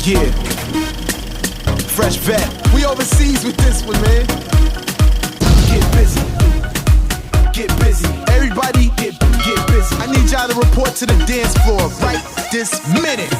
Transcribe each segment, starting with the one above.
Yeah. Fresh vet. We overseas with this one, man. Get busy. Get busy. Everybody get busy. I need y'all to report to the dance floor right this minute.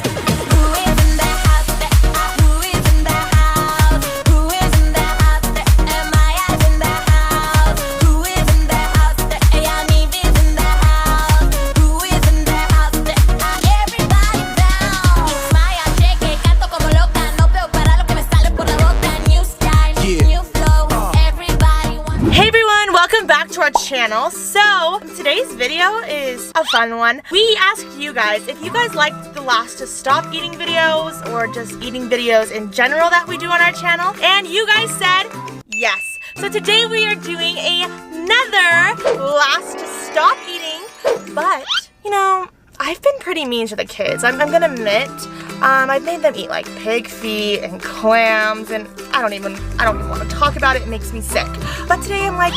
Our channel. So today's video is a fun one. We asked you guys if you guys liked the last to stop eating videos or just eating videos in general that we do on our channel, and you guys said yes. So today we are doing another last to stop eating, but you know, I've been pretty mean to the kids. I'm gonna admit. I've made them eat like pig feet and clams, and I don't even want to talk about it. It makes me sick. But today I'm like,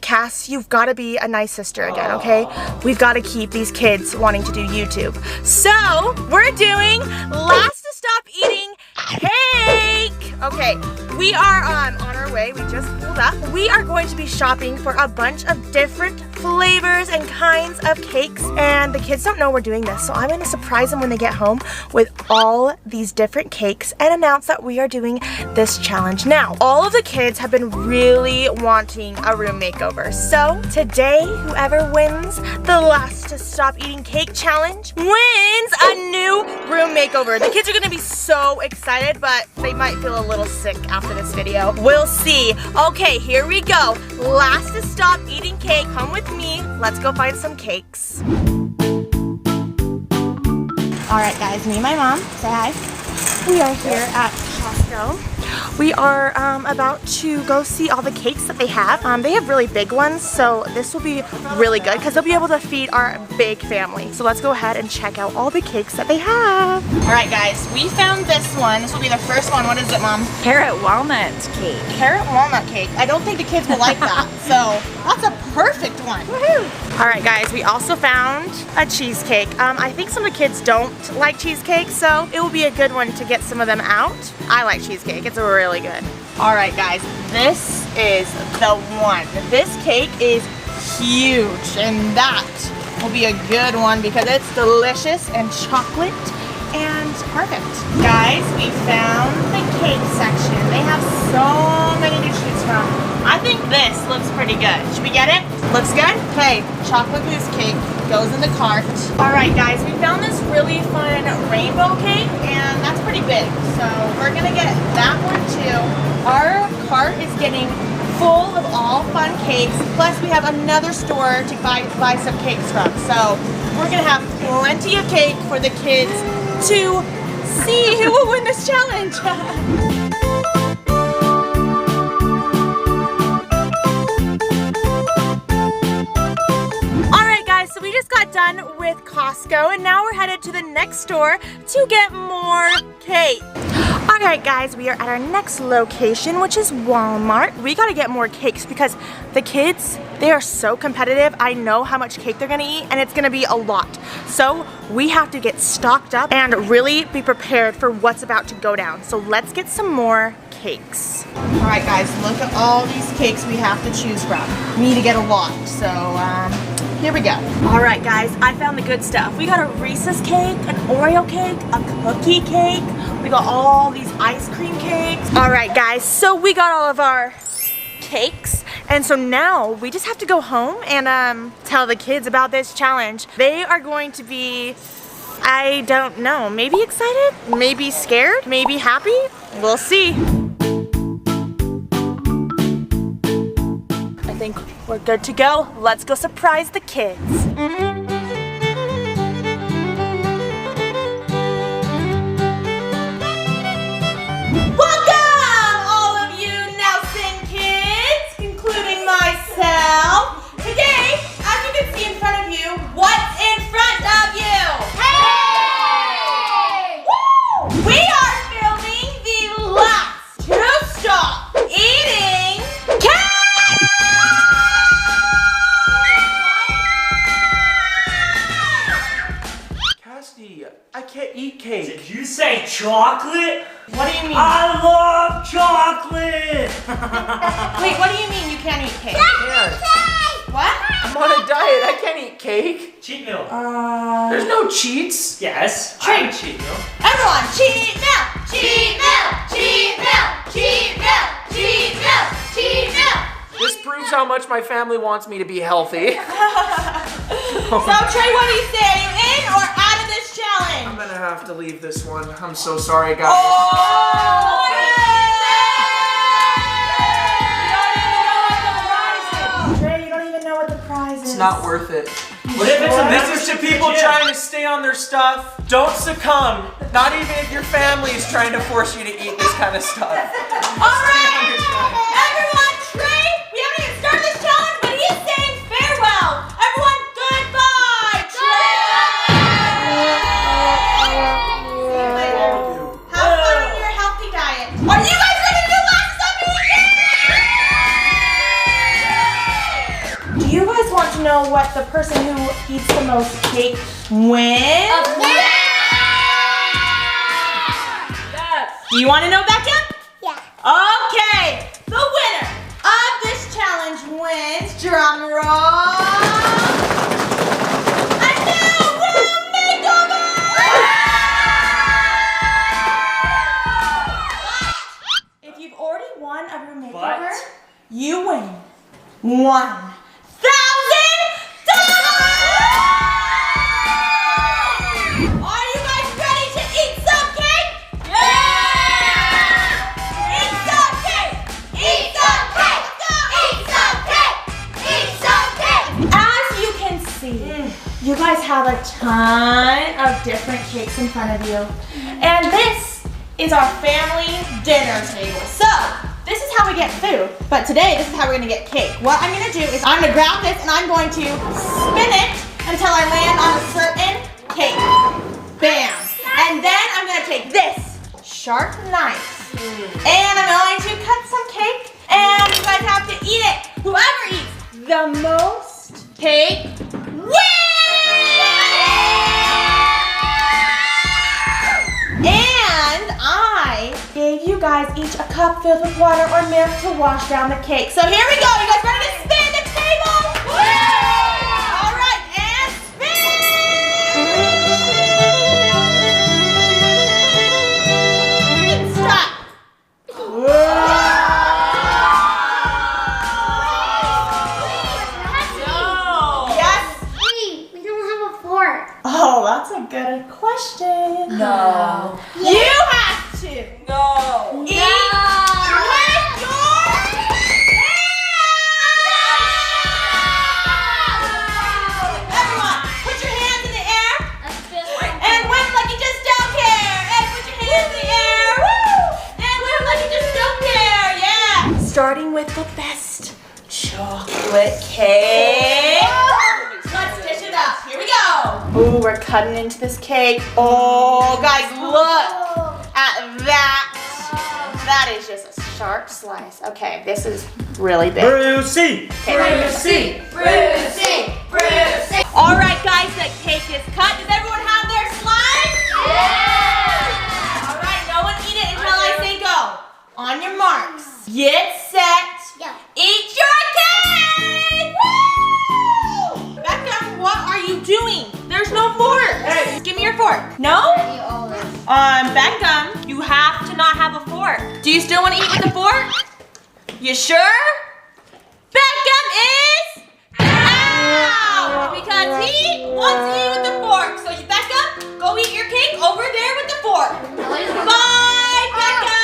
Cass, you've got to be a nice sister again, okay? We've got to keep these kids wanting to do YouTube. So, we're doing last to stop eating cake! Okay, we are on our way. We just pulled up. We are going to be shopping for a bunch of different flavors and kinds of cakes, and the kids don't know we're doing this, so I'm going to surprise them when they get home with all these different cakes and announce that we are doing this challenge. Now, all of the kids have been really wanting a room makeover, so today whoever wins the last to stop eating cake challenge wins a new room makeover. The kids are going to be so excited, but they might feel a little sick after this video. We'll see. Okay, here we go. Last to stop eating cake. Come with me. Let's go find some cakes. Alright guys, me and my mom, say hi. We are here at Costco. We are about to go see all the cakes that they have. They have really big ones, so this will be really good because they'll be able to feed our big family. So let's go ahead and check out all the cakes that they have. Alright guys, we found this one. This will be the first one. What is it, Mom? Carrot walnut cake. Carrot walnut cake. I don't think the kids will like that, so that's a perfect one. Woohoo! Alright guys, we also found a cheesecake. I think some of the kids don't like cheesecake, so it will be a good one to get some of them out. I like cheesecake. It's really good. Alright guys, this is the one. This cake is huge, and that will be a good one because it's delicious and chocolate and perfect. Guys, we found the cake section. They have so many to choose from. I think this looks pretty good. Should we get it? Looks good? Okay, chocolate mousse cake goes in the cart. Alright guys, we found this really fun rainbow cake, and that's pretty big. So we're gonna get that one too. Our cart is getting full of all fun cakes, plus we have another store to buy some cakes from. So we're gonna have plenty of cake for the kids to see who will win this challenge. So we just got done with Costco, and now we're headed to the next store to get more cake. Alright guys, we are at our next location, which is Walmart. We gotta get more cakes because the kids, they are so competitive. I know how much cake they're gonna eat, and it's gonna be a lot. So we have to get stocked up and really be prepared for what's about to go down. So let's get some more cakes. Alright guys, look at all these cakes we have to choose from. We need to get a lot, so here we go. Alright guys, I found the good stuff. We got a Reese's cake, an Oreo cake, a cookie cake. We got all these ice cream cakes. Alright guys, so we got all of our cakes, and so now we just have to go home and tell the kids about this challenge. They are going to be, I don't know, maybe excited, maybe scared, maybe happy. We'll see. I think we're good to go. Let's go surprise the kids. Welcome, all of you Nelson kids, including myself. Today, as you can see in front of you, what's in front of you? Hey! Woo! We are filming the last to stop eating cake! nasty. I can't eat cake. Did you say chocolate? What do you mean? I love chocolate! Wait, what do you mean you can't eat cake? What? I'm on a diet. I can't eat cake. Cheat meal. There's no cheats. Yes. Trey. I have a cheat meal. Everyone, cheat meal! Cheat meal! Cheat meal! Cheat meal! Cheat meal! Cheat meal! This proves how much my family wants me to be healthy. So Trey, what do you say? Are you in or out of this challenge? I'm gonna have to leave this one. I'm so sorry, guys. Oh! Trey, you don't even know what the prize is. It's not worth it. What if it's a This is membership to people to the gym? trying to stay on their stuff. Don't succumb. Not even if your family is trying to force you to eat this kind of stuff. Alright! Everyone, Trey, we haven't even started this challenge, but he is saying farewell. Everyone, goodbye! Trey! See you later. Have fun in your healthy diet. Are you guys ready to do last stop eating? Do you guys want to know what the person who eats the most cake wins? Do you want to know, Beckham? Yeah. Okay, the winner of this challenge wins, drum roll, a new room makeover! If you've already won a room makeover, But- you win $1,000! Are you guys ready to eat some cake? Yeah! Eat some cake! Eat some cake! Eat some cake! Eat some cake! As you can see, you guys have a ton of different cakes in front of you. And this is our family dinner table. So, this is how we get food. But today, this is how we're gonna get cake. What I'm gonna do is I'm gonna grab this and I'm going to spin it until I land on a certain cake. Bam. And then I'm gonna take this sharp knife and I'm going to cut some cake and you guys have to eat it. Whoever eats the most cake wins! And I gave you guys each a cup filled with water or milk to wash down the cake. So here we go. You guys ready to spin the table? All right, and spin! Stop. Yes? We don't have a fork. Oh, that's a good question. No. You have to No. eat with your hands. Everyone, put your hands in the air and wave like you just don't care. And put your hands in the air. Woo! And wave like you just don't care. Yeah. Starting with the best chocolate cake. Let's dish it up. Here we go. Ooh, we're cutting into this cake. Oh, guys, look at that. That is just a sharp slice. Okay, this is really big. Brucey! Brucey! Brucey! Brucey! All right, guys, the cake is cut. Does everyone have their slice? Yeah! All right, no one eat it until I say go. On your marks. Get set. Yeah. Eat your cake! Woo! Beckham, what are you doing? There's no fork. Hey, give me your fork. No? Beckham, you have to not have a fork. Do you still want to eat with a fork? You sure? Beckham is out because he wants to eat with the fork. So you, Beckham, go eat your cake over there with the fork. Bye, Beckham.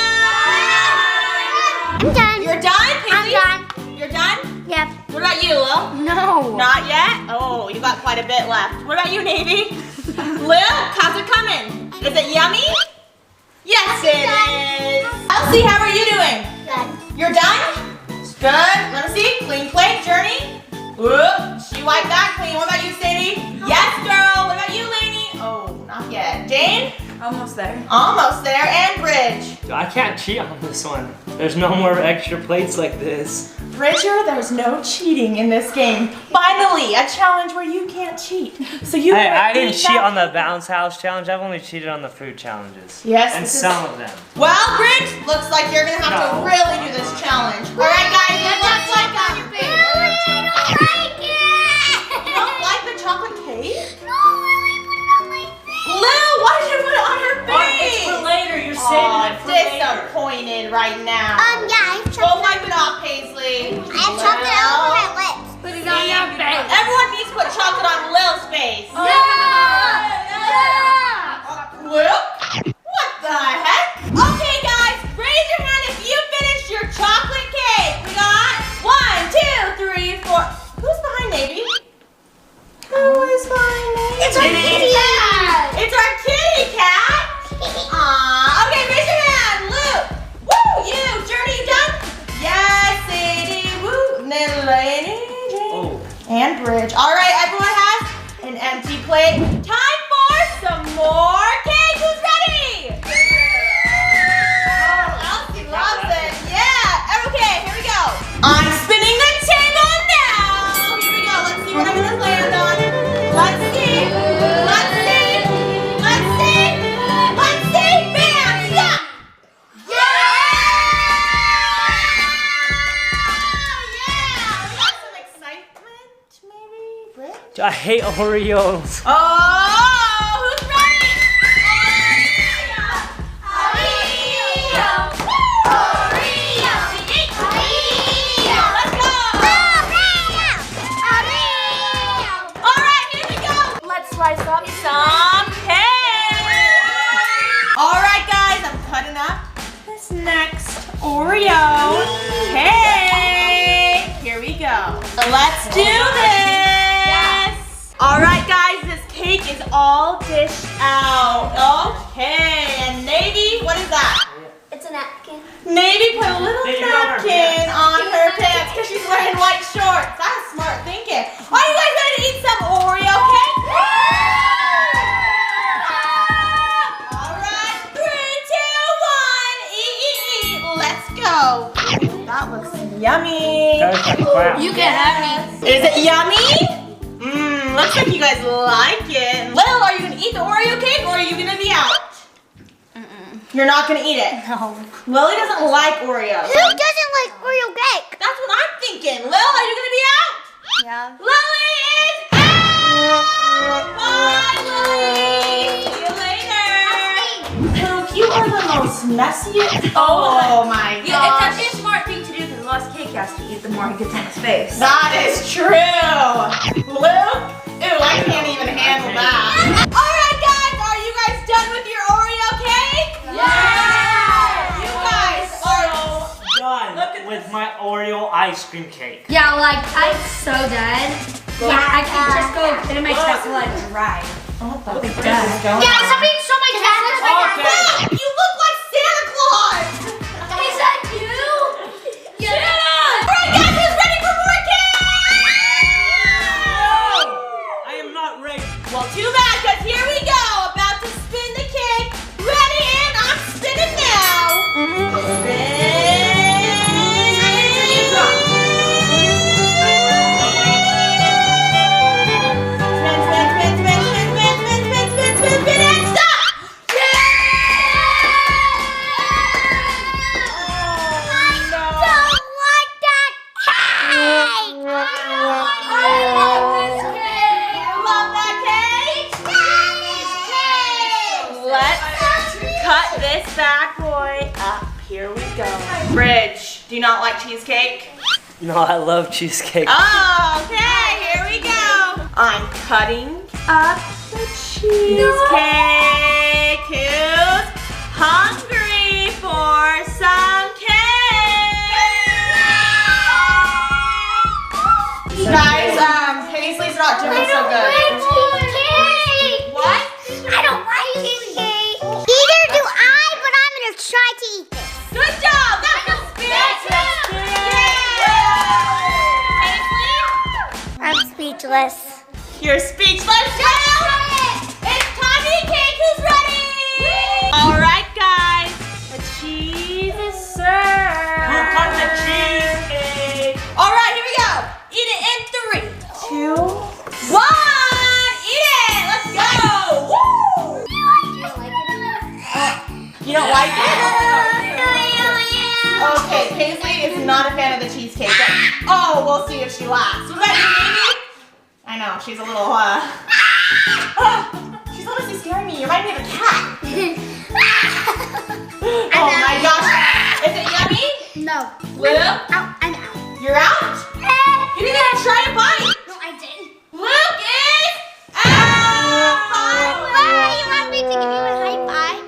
I'm done. You're done, PaisLee? I'm done. You're done? Yep. What about you, Lil? No. Not yet? Oh, you got quite a bit left. What about you, NayVee? Lil, how's it coming? Is it yummy? Yes, it is. LeLee, how are you doing? Good. You're done? Good. Let me see. Clean plate, JourNee. Whoop. She wiped that clean. What about you, SaiDee? Yes, girl. What about you, LiLee? Oh, not yet. Jaine? Almost there. Almost there. And Bridge. I can't cheat on this one. There's no more extra plates like this. Bridger, there's no cheating in this game. Finally, a challenge where you can't cheat. So you Hey, I didn't cheat on the bounce house challenge. I've only cheated on the food challenges. Yes, And this is- some of them. Well, Bridge, looks like you're gonna have to really do this challenge. All right, guys, it looks like I don't like it. you don't like the chocolate cake? No, I put it on my face. Lou, why did you put it on her It's face? for later. You're saving it for later. Disappointed right now. Yeah, I have Go chocolate. wipe it off, PaisLee. I have chocolate all over my lips. Put it on your face. Everyone needs to put chocolate on Lil's face. No. Lil? What the heck? Okay, guys, raise your hand if you finished your chocolate cake. We got 1, 2, 3, 4. Who's behind NayVee? Who is behind NayVee? It's our kitty cat. It's our kitty cat. Aww. Okay, raise your hand. Luke. Woo, you. JourNee, you done? Yes, SaiDee. Woo. DeLayNee. Oh. And Bridge. All right, everyone has an empty plate. Time for some more cake. Who's ready? Oh, LeLee loves it. Yeah. Okay, here we go. I'm spinning the table now. Here we go. Let's see what I'm gonna land on. Let's see. Let's see. Let's see. Let's see. Bam. Stop. Yeah. Yeah. We got some excitement, maybe. Bridge? I hate Oreos. Oh, who's ready? Let's go. All right, here we go. Let's slice up some cake. All right, guys, I'm cutting up this next Oreo cake. Here we go. So let's do this. All right, guys, this cake is all dished out. Okay, and NayVee, what is that? It's a napkin. NayVee put a little Did you know her napkin on her pants because she's wearing white shorts. That's smart thinking. Are you guys ready to eat some Oreo cake? All right, 3, 2, 1, eat. Let's go. That looks yummy. That was like crap. You can have me. Is it yummy? Looks like you guys like it. Lil, are you gonna eat the Oreo cake or are you gonna be out? You're not gonna eat it? No. Lily doesn't like Oreos. Who doesn't like Oreo cake? That's what I'm thinking. Lil, are you gonna be out? Yeah. Lily is out! Bye, Lily! See you later! Luke, you are the most messiest. Oh my Yeah, it's gosh. actually a smart thing to do because the less cake he has to eat, the more he gets on his face. That is true. Luke? Ew, I can't even handle that. Alright guys, are you guys done with your Oreo cake? Yeah! You guys are Done with my Oreo ice cream cake. Yeah, like, I'm so done. Yeah, I can just go put in my Tesla and drive. what the Like frick that. is going Yeah, on? somebody stole my Tesla. Okay. You look like Santa Claus! Is that you? Alright guys, who's ready for more cake? I am not ready. Well, too bad, because here we go. About to spin the cake. Ready, and I'm spinning now. Spin. Spin, and stop. Don't like that cake. I love this cake. Love that cake? Let's cut this bad boy up. Here we go. Bridge, do you not like cheesecake? No, I love cheesecake. Oh, okay, here we go. I'm cutting up the cheesecake. Who's hungry for some cake? Guys, PaisLee's not doing so good. What? I don't like cheesecake. Neither do I, but I'm gonna try to eat this. Good job. That's the spirit. PaisLee? I'm speechless. You're speechless. It's time to eat cake. Who's ready? All right, guys. The cheese is served. Who cut the cheesecake? You don't like it? Okay, PaisLee is not a fan of the cheesecake. Oh, we'll see if she laughs. Was that you, NayVee? I know, she's a little, she's honestly scaring me. You remind me of a cat. Oh my gosh. Is it yummy? No. Luke? I'm out. You're out? You didn't even try to bite. No, I didn't. Luke is out. Why you want me to give you a high five?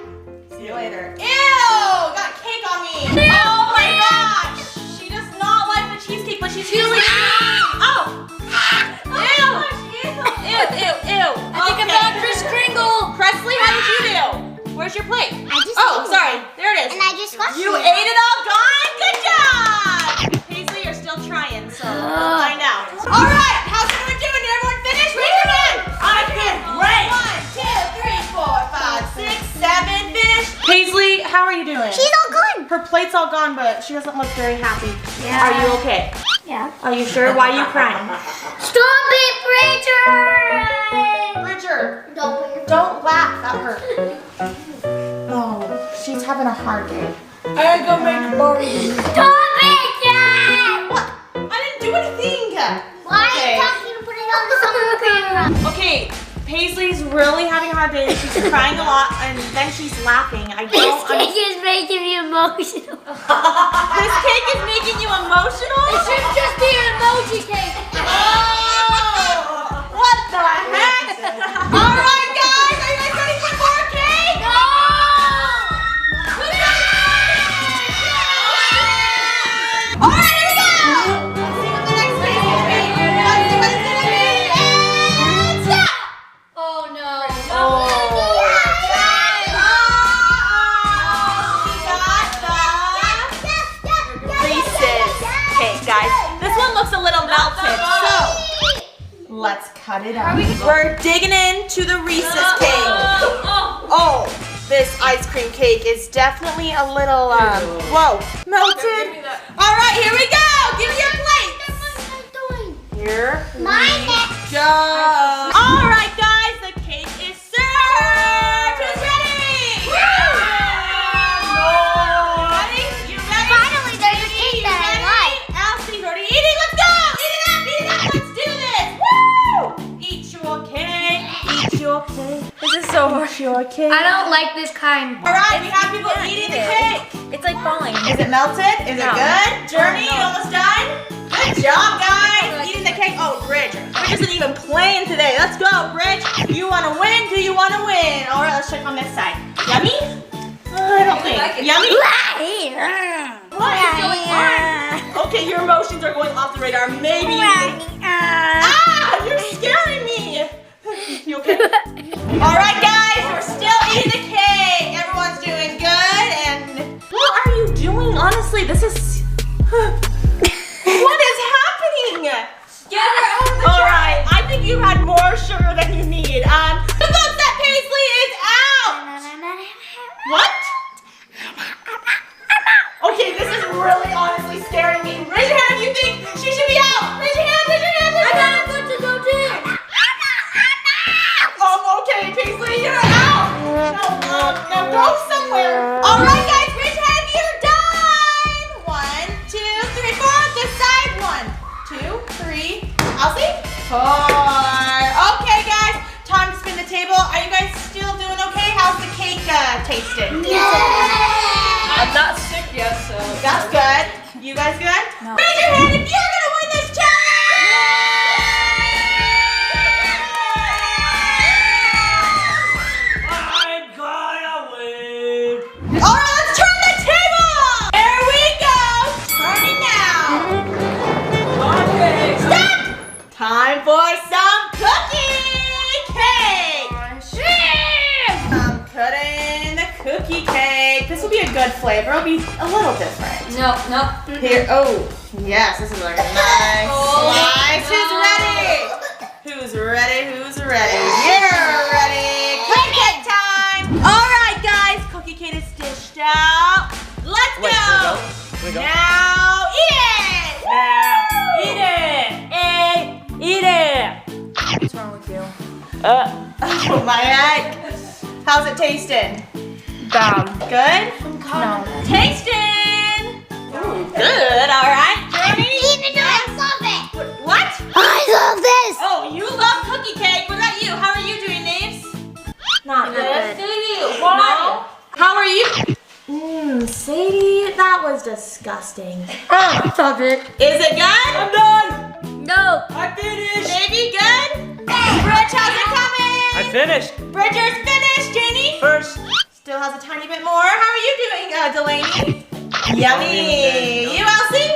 See you later. Ew! Got cake on me. Oh my gosh. She does not like the cheesecake, but she's really eating. Oh. Ew. Ew. I think I found Kris Kringle. PresLee, how did you do? Where's your plate? I just Oh, ate it. sorry. There it is. And I just watched You it. ate it all gone? Good job! PaisLee, you're still trying, so we'll find out. All right, how's everyone doing? Did everyone finish? Raise your hand. I did great. 1, 2, 3, 4, 5, 6, 7, finish. PaisLee, how are you doing? She's all good. Her plate's all gone, but she doesn't look very happy. Yeah. Are you okay? Yeah. Are you sure? Why are you crying? Stop it, Bridger! Bridger, Don't. don't laugh. That hurt. Oh, she's having a hard day. Stop it, Dad! What? I didn't do anything. Why are Okay. you talking to put it on the summer camera? Okay, PaisLee's really having a hard day. She's crying a lot, and then she's laughing. I don't understand. is making me emotional. This cake is making you emotional? It should just be an emoji cake. Oh! What the heck? All right, guys, are you guys ready for more cake? No! All right, here we go. Let's see what the next cake is. Let's see what it's gonna be. And stop. Oh no. Reese's cake, guys. This one looks a little melted, so let's cut it up. We're digging into the Reese's cake. Oh, this ice cream cake is definitely a little, whoa, melted. All right, here we go. Give me your plate. Here Mine we go. All right, guys, the cake is served. Who's ready? Ready? You ready? Finally, there's a cake that I like. ElleCee's already eating. Let's go. Eat it up. Eat it up. Let's do this. Woo! Eat your cake. Eat your cake. This is so hard. Eat your cake. I don't like this kind. All right, we have people eating the cake. It's like falling. Is it melted? Is it good? JourNee, you almost done? Good job, guys. Eating the cake. Oh, Bridge. Bridge isn't even playing today. Let's go, Bridge. You want to win? Do you want to win? All right, let's check on this side. Yummy? I don't think. Yummy? What is going on? Okay, your emotions are going off the radar. Maybe. Ah, you're scaring me. You okay? All right, guys, we're still eating the cake. Everyone's doing good. And what are you doing? Honestly, this is. What is happening? Get her out of the All right, I think you had more sugar than you need. The vote that PaisLee is out. What? Okay, this is really honestly scaring me. Raise your hand if you think she should be out. Raise your hand, raise your hand, raise your hand. I got to go too. Oh, okay, PaisLee, you're out. No, go somewhere. All right, guys, raise your hand if you're done. 1, 2, 3, 4. This side. 1, 2, 3. ElleCee? 4. Okay, guys, time to spin the table. Are you guys still doing okay? How's the cake tasting? I'm not sick yet, so. That's good. You guys good? No. Raise your hand if you're gonna win this I'm gonna win. All right, let's turn the table. Here we go. Turning now. Okay. Stop. Time for some cookie cake. I'm cutting the cookie cake. This will be a good flavor. It'll be a little different. No. Here, oh, yes, this is like a nice slice. Who's ready? Who's ready? You're ready. Cookie cake time. All right, guys, cookie cake is dished out. Let's go. Where we go? Now eat it. Now, eat it. Eat it. What's wrong with you? Oh my heck. How's it tasting? Good? No. Tasting! Ooh, good, alright. Even though I love it. What? I love this. Oh, you love cookie cake. What about you? How are you doing, Naves? Not good. SaiDee, why? No. How are you? SaiDee, that was disgusting. Stop it. Is it good? I'm done. No. I finished. NayVee, good? Bridge, how's it coming? I finished. Bridger's finished. Jaine? First. Still has a tiny bit more. How are you doing, DeLayNee? Yummy. You, ElleCee?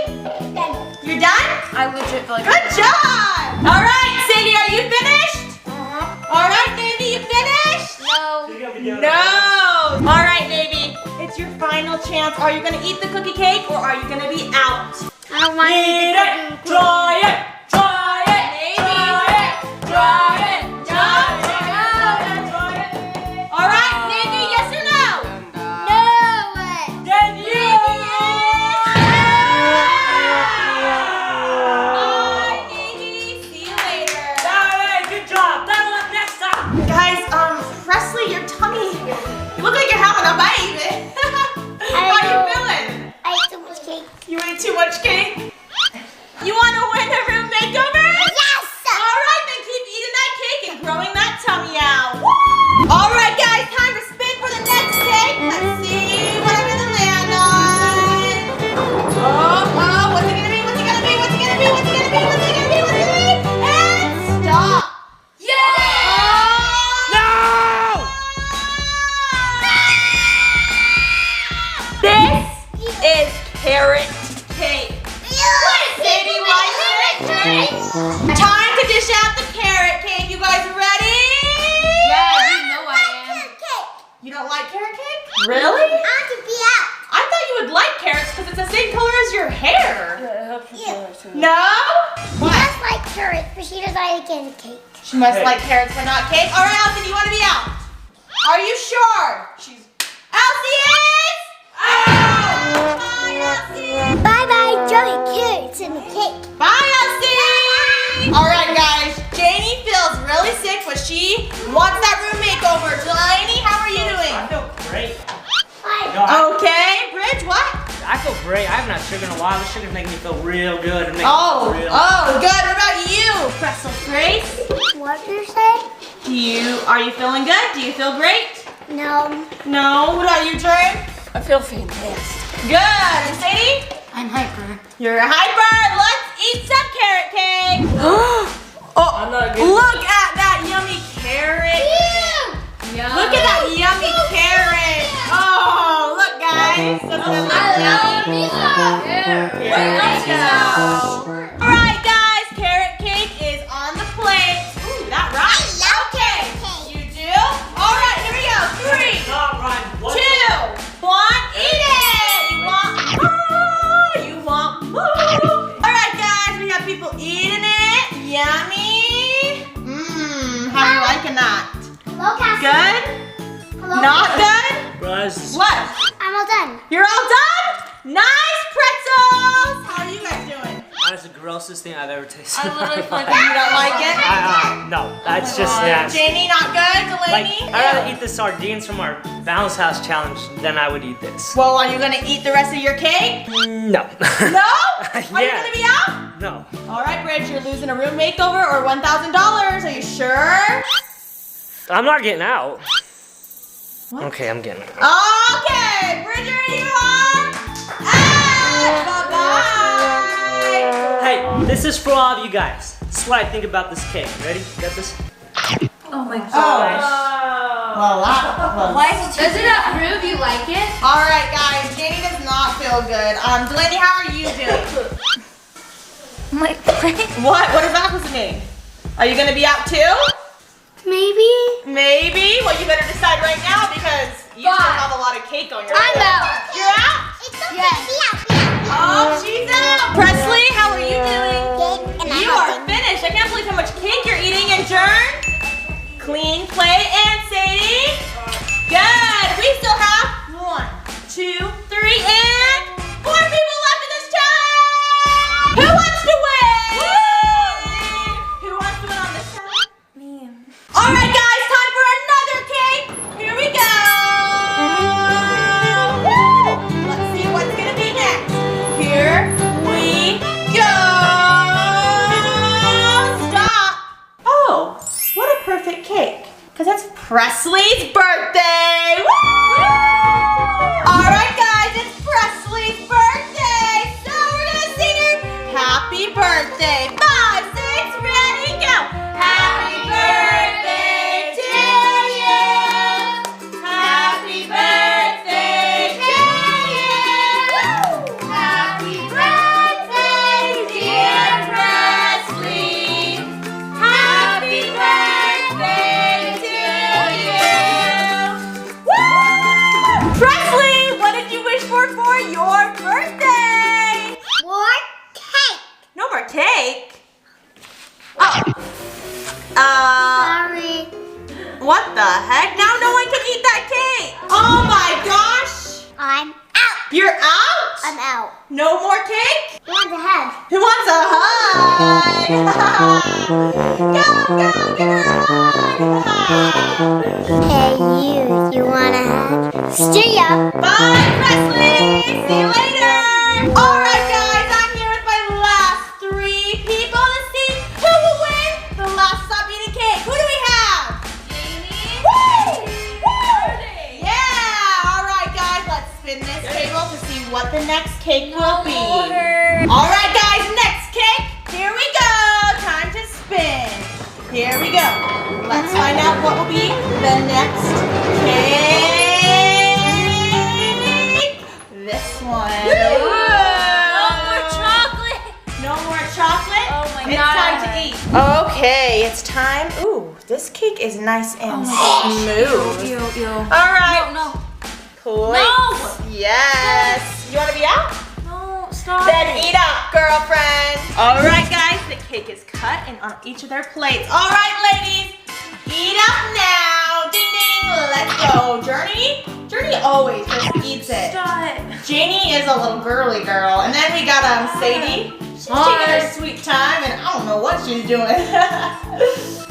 You're done? I legit feel like Good job. All right, SaiDee, are you finished? All right, NayVee, you finished? No. No. All right, NayVee, it's your final chance. Are you gonna eat the cookie cake or are you gonna be out? I don't want to eat Eat it. Try it. Try it. NayVee. Try it. All right, NayVee, yes or no? No. Then you. Bye, NayVee. See you later. Alright, good job. Better luck next time. Guys, PresLee, your tummy, you look like you're having a baby. How you feeling? I ate too much cake. You ate too much cake? You want to win a room makeover? Yes. All right, then keep eating that cake and growing that tummy out. Woo! All right, guys, time to spin for the next cake. Let's see what I'm gonna land on. Oh, what's it gonna be? What's it gonna be? What's it gonna be? What's it gonna be? What's it gonna be? What's it gonna be? And stop. This is carrot cake. SaiDee, why carrot cake? Time to dish out the carrot cake. You guys ready? Yeah, you know I am. You don't like carrot cake? Really? I want to be out. I thought you would like carrots because it's the same color as your hair. No? She does like carrots, but she doesn't like candy cake. She must like carrots but not cake. All right, ElleCee, do you want to be out? Are you sure? ElleCee is out! Bye, ElleCee. Bye-bye, Joey carrots in the cake. Bye, ElleCee. All right, guys. Jaine feels really sick, but she wants that room makeover. DeLayNee, how are you I doing? feel great. Bye. No, Okay, Bridge, what? I feel great. I haven't had sugar in a while. This sugar's making me feel real good. And Oh, me feel real. good. What about you, Pretzel Grace? What did you say? Are you feeling good? Do you feel great? No. No. What about you, Trey? I feel fantastic. Good. And SaiDee? I'm hyper. You're hyper. Let's eat some carrot cake. I'm not good. Look at that yummy carrot. Yeah. Look at that yummy carrot. Oh, look, guys. Let's go. All right, guys. Carrot cake is on the plate. Ooh, that rhymes. Okay. You do? All right, here we go. 3, Not right. What? 2, 1. Eat it. You want more. All right, guys. We have people eating it. Yummy. How are you liking that? Hello, Kass. Good? Hello. Not good? Buzz. What? I'm all done. You're all done? Nice pretzels! How are you guys doing? That's the grossest thing I've ever tasted. I literally feel like You don't like it? No, that's just nasty. Jaine, not good? Like, DeLayNee? I'd rather eat the sardines from our bounce house challenge than I would eat this. Well, are you gonna eat the rest of your cake? No. No? Are you Yeah. gonna be out? No. All right, Bridge, you're losing a room makeover or $1,000. Are you sure? I'm not getting out. Okay, I'm getting out. Okay, Bridger, you are out. Bye-bye. Hey, this is for all of you guys. This is what I think about this cake. Ready? Got this? oh my gosh. Why doesn't that prove you like it? All right, guys, Jaine does not feel good. DeLayNee, how are you doing? My brain. What is that supposed to mean? Are you gonna be out too? Maybe. Maybe. Well, you better decide right now because you still have a lot of cake on your I'm plate. out. You're out? It's okay. Be out. Be out. Oh, she's out. PresLee, how are you doing? Cake and You are finished. I can't believe how much cake you're eating. And Journe, clean plate, and SaiDee. Good. We still have 1, 2, 3, and 4 people left in this challenge. Who wants to win? Who wants to win on this challenge? Me. All right, guys, time for another cake. Here we go. birthday! Woo! All right, guys, it's PresLee's birthday, so we're gonna sing her happy birthday. 5, 6, ready, go! Happy birthday to you. Happy birthday to you. Happy birthday, dear PresLee. Happy birthday to you. Woo! PresLee, what did you wish for your birthday? More cake. No more cake. Oh. Sorry. What the heck? Now no one can eat that cake. Oh my gosh. I'm out. You're out? I'm out. No more cake? Who wants a hug? Who wants a hug? Go, go, Hey, you want a hug? See ya. Bye, PresLee. See you later. All right, guys, I'm here with my last 3 people to see who will win the last stop eating cake. Who do we have? Jaine. Woo! Woo! Yeah. All right, guys, let's spin this table to see what the next cake will be. All right, guys, next cake. Here we go. Time to spin. Here we go. Let's find out what will be the next cake. This one. No more chocolate. No more chocolate? Oh my It's God. time to eat. Okay, it's time. Ooh, this cake is nice and smooth. Ew. All right. No. Plates. Yes. You want to be out? No, stop. Then eat up, girlfriend. All right, guys, the cake is cut and on each of their plates. All right, ladies, eat up now. Ding, ding, let's go. JourNee always just eats it. Stop. Jaine is a little girly girl. And then we got SaiDee. She's taking her sweet time and I don't know what she's doing.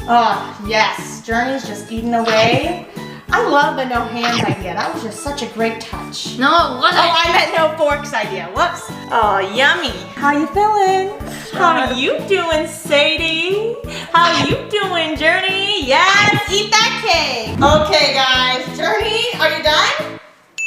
Oh, yes, JourNee's just eating away. I love the no hands idea. That was just such a great touch. No, it wasn't. Oh, I meant no forks idea. Whoops. Oh, yummy. How you feeling? How you doing, SaiDee? How you doing, JourNee? Yes, eat that cake. Okay, guys. JourNee, are you done?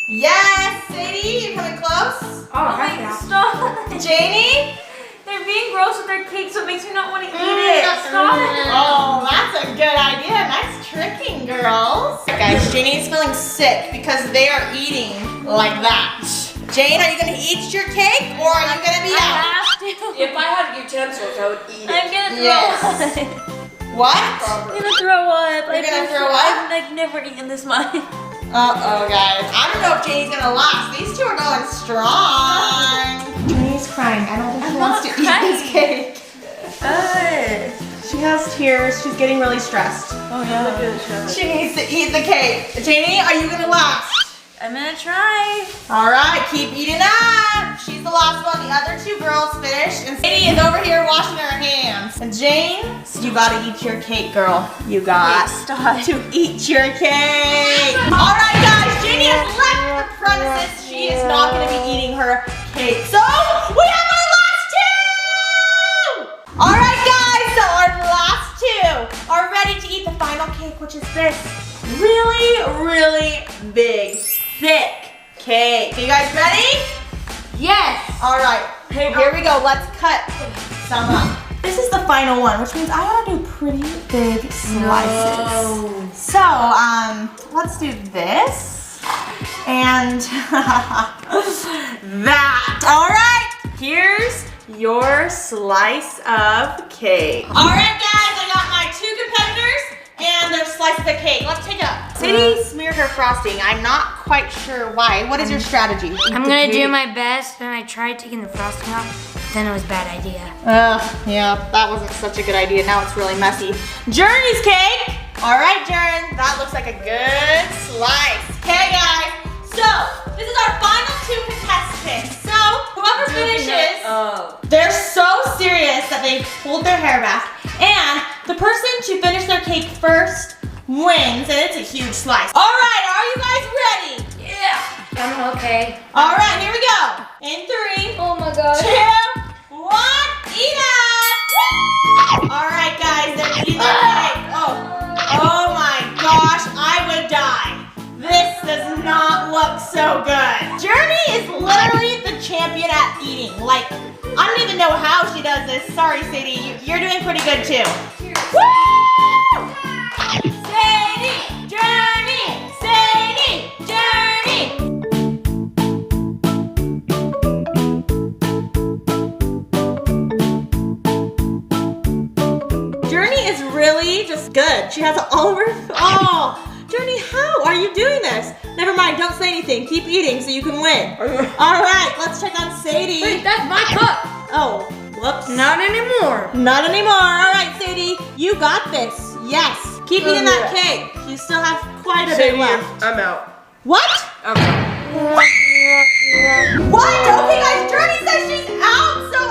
Yes. SaiDee, you coming close? Oh my God. Stop. Jaine? They're being gross with their cake, so it makes me not want to eat it. Stop. Oh, that's a good idea. Nice tricking, girls. Guys, Jaine is feeling sick because they are eating like that. Jaine, are you gonna eat your cake or are you gonna be I out? have to. If I had utensils, I would eat it. I'm gonna throw Yes. up. What? I'm gonna throw up. You're gonna throw up? I've like never eaten this much. Uh-oh, guys. I don't know if Jaine's gonna last. These two are going strong. Jaine's crying. I don't think she wants to eat this cake. She has tears. She's getting really stressed. Oh yeah. She needs to eat the cake. Jaine, are you gonna last? I'm gonna try. All right, keep eating up. She's the last one. The other 2 girls finished, and SaiDee is over here washing her hands. And Jaine, you gotta eat your cake, girl. You got to eat your cake. All right, guys, Jaine has left the premises. She is not gonna be eating her cake. So we have our last 2. All right, guys, so our last 2 are ready to eat the final cake, which is this really, really big, thick cake. Are you guys ready? Yes. All right, here we go. Let's cut some up. This is the final one, which means I gotta do pretty big slices. No. So, let's do this and that. All right, here's your slice of cake. All right, guys, I got my 2 competitors and their slices of cake. Let's take it up. SaiDee smeared her frosting. I'm not quite sure why. What is your strategy? I'm gonna do my best, and I tried taking the frosting off, but then it was a bad idea. Yeah, that wasn't such a good idea. Now it's really messy. JourNee's cake. All right, Journ, that looks like a good slice. Okay, guys, so this is our final 2 contestants. So whoever finishes, they're so serious that they pulled their hair back, and the person to finish their cake first wins, and it's a huge slice. All right, are you guys ready? Yeah. I'm okay. All right, here we go. In 3, Oh my God. 2, 1, eat up! Woo! All right, guys, they're eating their cake. Oh my gosh, I would die. looks so good. JourNee is literally the champion at eating. Like, I don't even know how she does this. Sorry, SaiDee, you're doing pretty good too. Woo! SaiDee, JourNee, SaiDee, JourNee. JourNee is really just good. She has it all over. Oh, JourNee, how are you doing this? Never mind, don't say anything. Keep eating so you can win. All right, let's check on SaiDee. Wait, that's my cup. Oh, whoops. Not anymore. Not anymore. All right, SaiDee, you got this. Yes. Keep eating that cake. You still have quite a bit left. I'm out. What? I'm out. What? Okay, guys, JourNee says she's out. So,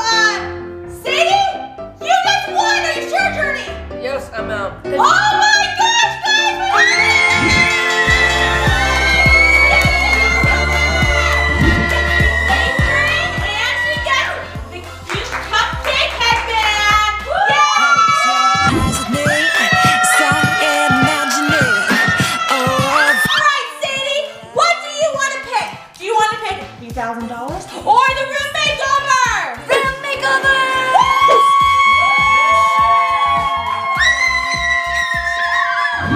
SaiDee, you just won. Are you sure, JourNee? Yes, I'm out. Oh my gosh, guys! $1,000 or the room makeover? Room makeover!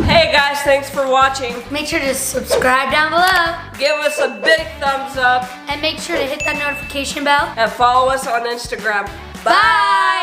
Hey guys, thanks for watching. Make sure to subscribe down below. Give us a big thumbs up And make sure to hit that notification bell. and follow us on Instagram. Bye!